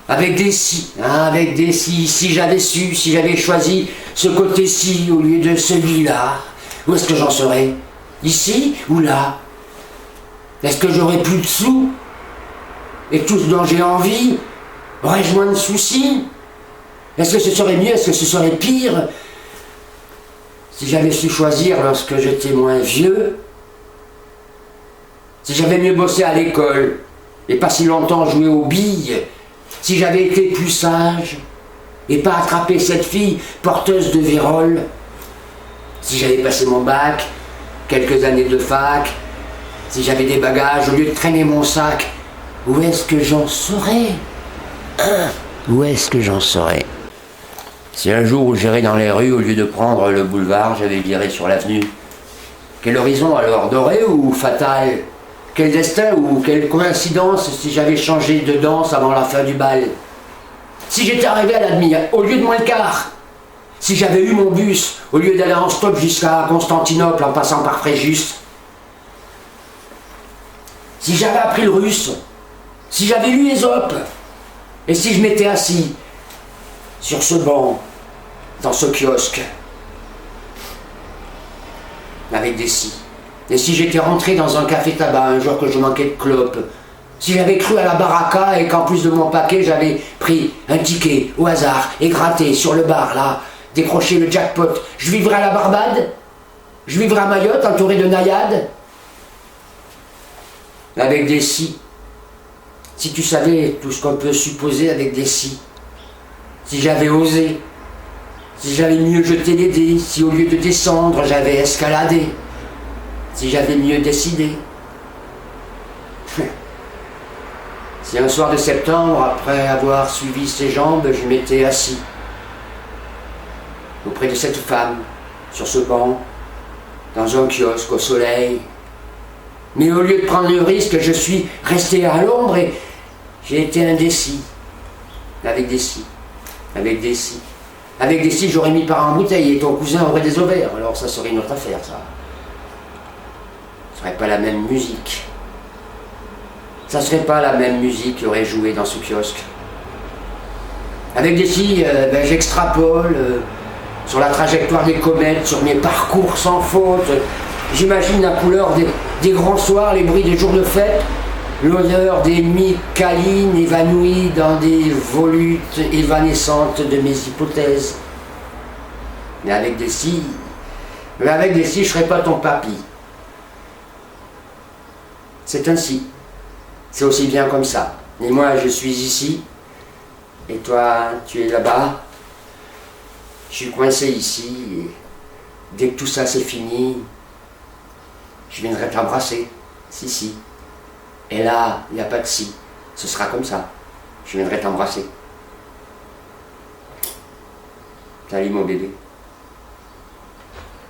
Avec des si, hein, avec des si j'avais su, si j'avais choisi ce côté-ci au lieu de celui-là, où est-ce que j'en serais? Ici ou là? Est-ce que j'aurais plus de sous? Et tout ce dont j'ai envie? Aurais-je moins de soucis? Est-ce que ce serait mieux? Est-ce que ce serait pire? Si j'avais su choisir lorsque j'étais moins vieux, si j'avais mieux bossé à l'école et pas si longtemps joué aux billes, si j'avais été plus sage et pas attrapé cette fille porteuse de vérole, si j'avais passé mon bac, quelques années de fac, si j'avais des bagages au lieu de traîner mon sac, où est-ce que j'en serais? Où est-ce que j'en serais? Si un jour où j'irais dans les rues, au lieu de prendre le boulevard, j'avais viré sur l'avenue, quel horizon alors, doré ou fatal? Quel destin ou quelle coïncidence si j'avais changé de danse avant la fin du bal? Si j'étais arrivé à la demi, au lieu de moins le quart? Si j'avais eu mon bus, au lieu d'aller en stop jusqu'à Constantinople en passant par Fréjus? Si j'avais appris le russe? Si j'avais lu Ésope? Et si je m'étais assis sur ce banc, dans ce kiosque, avec des si? Et si j'étais rentré dans un café-tabac un jour que je manquais de clopes? Si j'avais cru à la baraka et qu'en plus de mon paquet, j'avais pris un ticket au hasard et gratté sur le bar, là, décroché le jackpot, je vivrais à la Barbade? Je vivrais à Mayotte, entouré de naïades? Avec des si. Si tu savais tout ce qu'on peut supposer avec des si. Si j'avais osé. Si j'avais mieux jeté les dés. Si au lieu de descendre, j'avais escaladé. Si j'avais mieux décidé. Si un soir de septembre, après avoir suivi ses jambes, je m'étais assis auprès de cette femme, sur ce banc, dans un kiosque au soleil. Mais au lieu de prendre le risque, je suis resté à l'ombre et j'ai été indécis. Avec des si. Avec des si. Avec des si, j'aurais mis par en bouteille et ton cousin aurait des ovaires. Alors ça serait une autre affaire, ça. Ce serait pas la même musique. Ça serait pas la même musique qui aurait joué dans ce kiosque. Avec des si, j'extrapole sur la trajectoire des comètes, sur mes parcours sans faute. J'imagine la couleur des grands soirs, les bruits des jours de fête, l'odeur des mycalines évanouies dans des volutes évanescentes de mes hypothèses. Mais avec des si, je serais pas ton papy. C'est ainsi. C'est aussi bien comme ça. Et moi, je suis ici, et toi, tu es là-bas. Je suis coincé ici, et dès que tout ça c'est fini, je viendrai t'embrasser. Si. Et là, il n'y a pas de si. Ce sera comme ça. Je viendrai t'embrasser. Salut mon bébé.